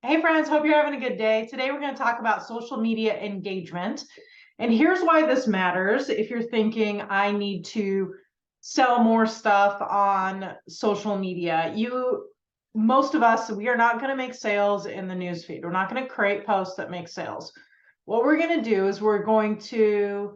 Hey friends, hope you're having a good day. Today we're going to talk about social media engagement. And here's why this matters. If you're thinking I need to sell more stuff on social media, most of us, we are not going to make sales in the newsfeed. We're not going to create posts that make sales. What we're going to do is we're going to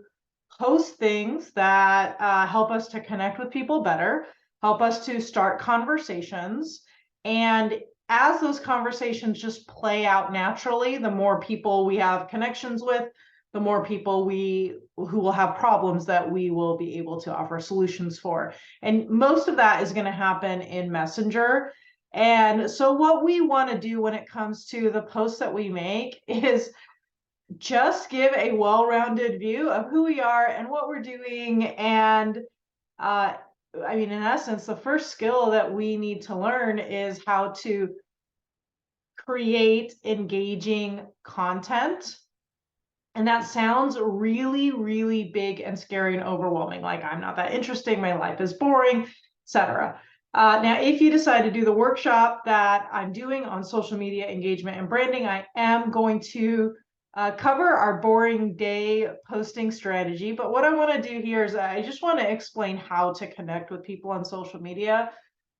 post things that help us to connect with people better, help us to start conversations, and as those conversations just play out naturally, the more people we have connections with, the more people who will have problems that we will be able to offer solutions for. And most of that is going to happen in Messenger. And so what we want to do when it comes to the posts that we make is just give a well-rounded view of who we are and what we're doing. And in essence, the first skill that we need to learn is how to create engaging content. And that sounds really, really big and scary and overwhelming. Like, I'm not that interesting, my life is boring, etc. Now, if you decide to do the workshop that I'm doing on social media engagement and branding, I am going to cover our boring day posting strategy. But what I want to do here is I just want to explain how to connect with people on social media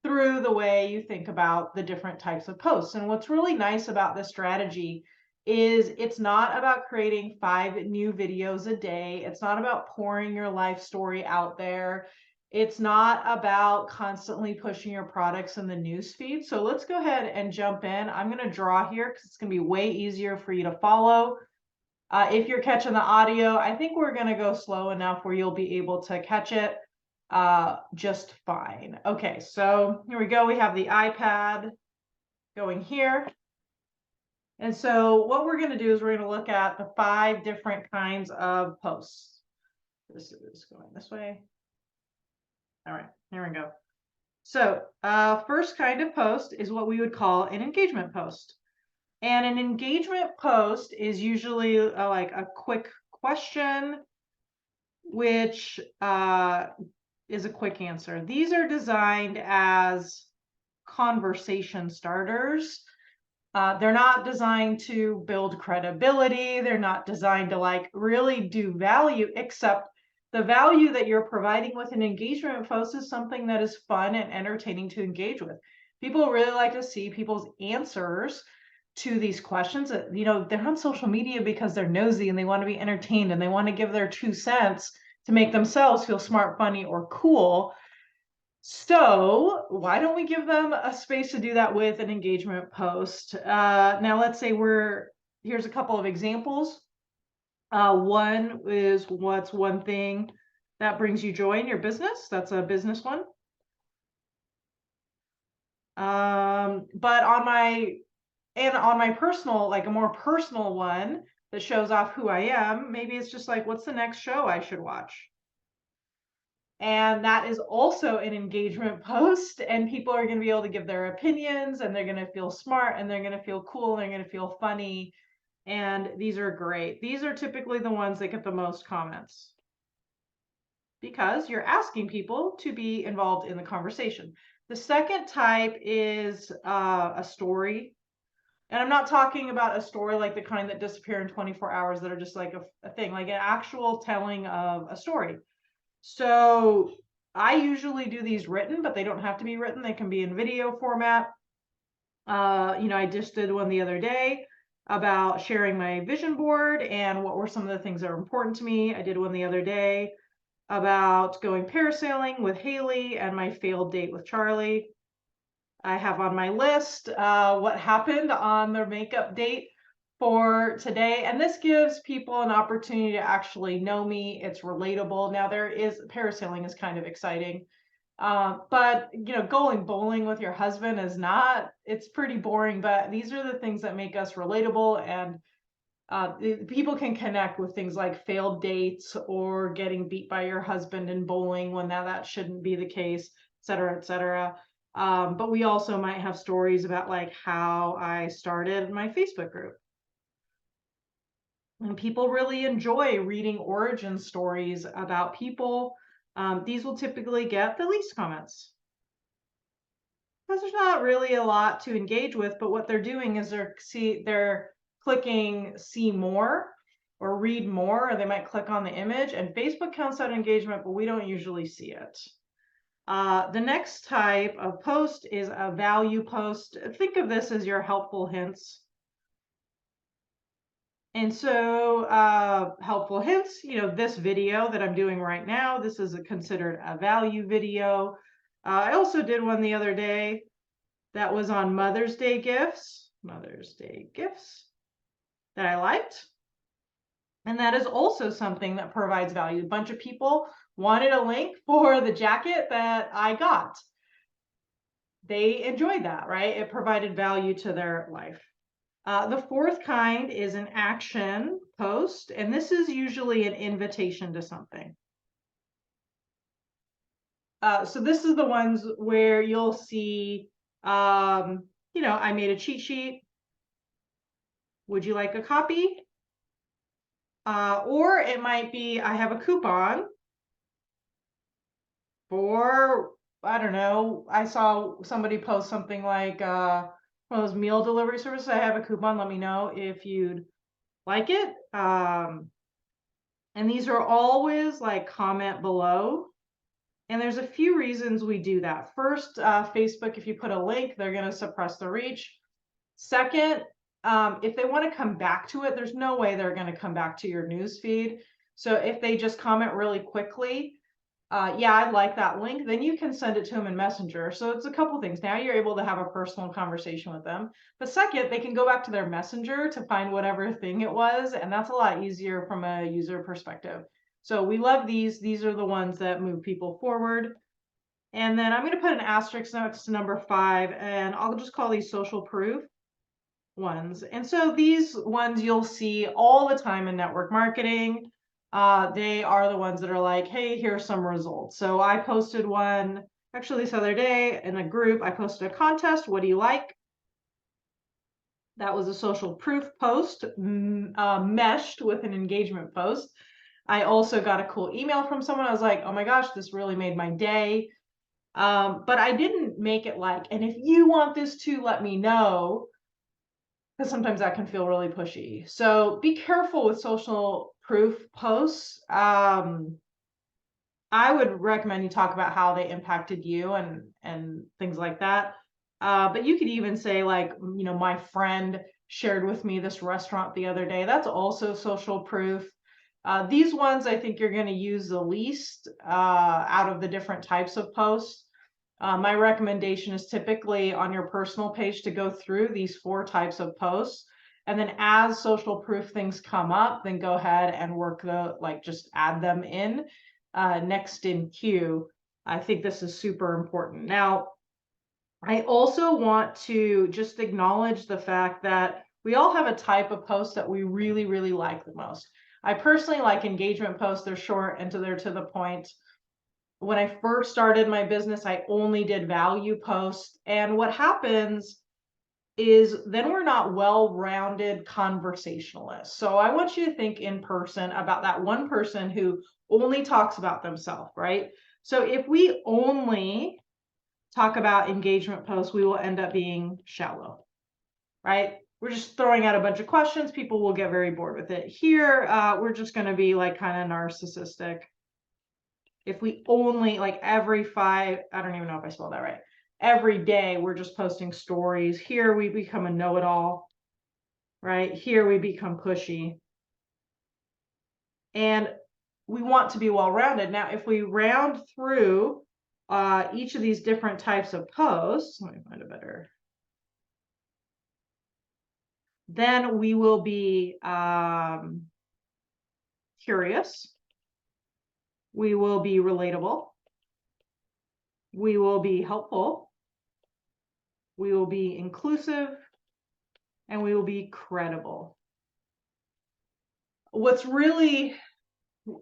through the way you think about the different types of posts. And what's really nice about this strategy is it's not about creating 5 new videos a day. It's not about pouring your life story out there. It's not about constantly pushing your products in the news feed. So let's go ahead and jump in. I'm going to draw here because it's going to be way easier for you to follow. If you're catching the audio, I think we're going to go slow enough where you'll be able to catch it just fine. Okay, so here we go. We have the iPad going here. And so what we're going to do is we're going to look at the 5 different kinds of posts. This is going this way. All right, here we go. So first kind of post is what we would call an engagement post. And an engagement post is usually like a quick question, which is a quick answer. These are designed as conversation starters. They're not designed to build credibility. They're not designed to like really do value, except the value that you're providing with an engagement post is something that is fun and entertaining to engage with. People really like to see people's answers to these questions. They're on social media because they're nosy and they want to be entertained and they want to give their 2 cents to make themselves feel smart, funny, or cool. So why don't we give them a space to do that with an engagement post? Now let's say here's a couple of examples. One is, what's one thing that brings you joy in your business? That's a business one. But on my personal, like a more personal one that shows off who I am, maybe it's just like, what's the next show I should watch? And that is also an engagement post, and people are going to be able to give their opinions, and they're going to feel smart, and they're going to feel cool, and they're going to feel funny. And these are great. These are typically the ones that get the most comments because you're asking people to be involved in the conversation. The second type is a story. And I'm not talking about a story like the kind that disappear in 24 hours that are just like a thing, like an actual telling of a story. So I usually do these written, but they don't have to be written. They can be in video format. I just did one the other day about sharing my vision board and what were some of the things that are important to me. I did one the other day about going parasailing with Haley and my failed date with Charlie. I have on my list what happened on their makeup date for today. And this gives people an opportunity to actually know me. It's relatable. Now, parasailing is kind of exciting. But going bowling with your husband is not, it's pretty boring, but these are the things that make us relatable. And people can connect with things like failed dates or getting beat by your husband in bowling when that shouldn't be the case, et cetera, et cetera. But we also might have stories about like how I started my Facebook group. And people really enjoy reading origin stories about people. These will typically get the least comments. Because there's not really a lot to engage with, but what they're doing is they're clicking see more or read more, or they might click on the image, and Facebook counts that engagement, but we don't usually see it. The next type of post is a value post. Think of this as your helpful hints. And so helpful hints, this video that I'm doing right now, this is considered a value video. I also did one the other day that was on Mother's Day gifts that I liked. And that is also something that provides value. A bunch of people wanted a link for the jacket that I got. They enjoyed that, right? It provided value to their life. The fourth kind is an action post, and this is usually an invitation to something. So this is the ones where you'll see, I made a cheat sheet. Would you like a copy? Or it might be, I have a coupon for, I don't know, I saw somebody post something like one of those meal delivery services. I have a coupon, let me know if you'd like it. And these are always like comment below. And there's a few reasons we do that. First, Facebook, if you put a link, they're going to suppress the reach. Second, if they want to come back to it, there's no way they're going to come back to your news feed. So if they just comment really quickly, yeah, I'd like that link, then you can send it to them in Messenger. So it's a couple things. Now you're able to have a personal conversation with them. But second, they can go back to their Messenger to find whatever thing it was. And that's a lot easier from a user perspective. So we love these. These are the ones that move people forward. And then I'm going to put an asterisk next to number 5, and I'll just call these social proof ones. And so these ones you'll see all the time in network marketing. They are the ones that are like, hey, here's some results. So I posted one actually this other day in a group. I posted a contest. What do you like? That was a social proof post meshed with an engagement post. I also got a cool email from someone. I was like, oh my gosh, this really made my day. But I didn't make it like, and if you want this to, let me know, because sometimes that can feel really pushy. So be careful with social proof posts. I would recommend you talk about how they impacted you and things like that. But you could even say like, my friend shared with me this restaurant the other day. That's also social proof. These ones I think you're going to use the least out of the different types of posts. My recommendation is typically on your personal page to go through these 4 types of posts. And then as social proof things come up, then go ahead and work just add them in next in queue. I think this is super important. Now, I also want to just acknowledge the fact that we all have a type of post that we really, really like the most. I personally like engagement posts. They're short and they're to the point. When I first started my business, I only did value posts. And what happens is then we're not well-rounded conversationalists. So I want you to think in person about that one person who only talks about themselves, right? So if we only talk about engagement posts, we will end up being shallow, right? We're just throwing out a bunch of questions. People will get very bored with it. Here, we're just going to be like kind of narcissistic. If we only every 5, I don't even know if I spelled that right. Every day we're just posting stories. Here we become a know-it-all, right? Here we become pushy. And we want to be well-rounded. Now, if we round through each of these different types of posts, let me find a better. Then we will be curious. We will be relatable. We will be helpful. We will be inclusive. And we will be credible. What's really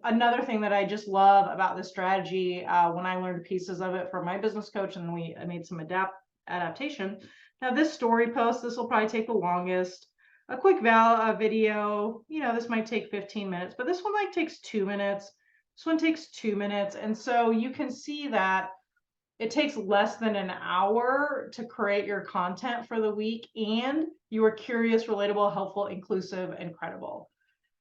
another thing that I just love about this strategy, when I learned pieces of it from my business coach and I made some adaptation. Now this story post, this will probably take the longest. A quick video, this might take 15 minutes, but this one takes 2 minutes. This one takes 2 minutes. And so you can see that it takes less than an hour to create your content for the week, and you are curious, relatable, helpful, inclusive, and credible.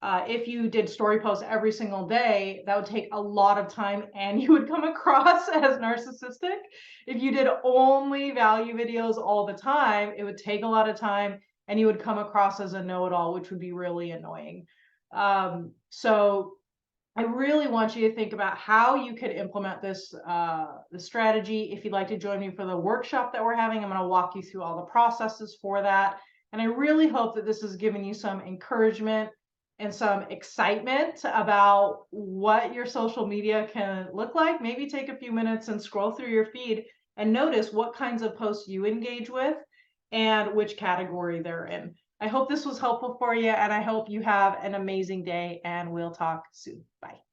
If you did story posts every single day, that would take a lot of time and you would come across as narcissistic. If you did only value videos all the time, it would take a lot of time and you would come across as a know-it-all, which would be really annoying. So I really want you to think about how you could implement this the strategy. If you'd like to join me for the workshop that we're having, I'm going to walk you through all the processes for that. And I really hope that this has given you some encouragement and some excitement about what your social media can look like. Maybe take a few minutes and scroll through your feed and notice what kinds of posts you engage with and which category they're in. I hope this was helpful for you, and I hope you have an amazing day, and we'll talk soon. Bye.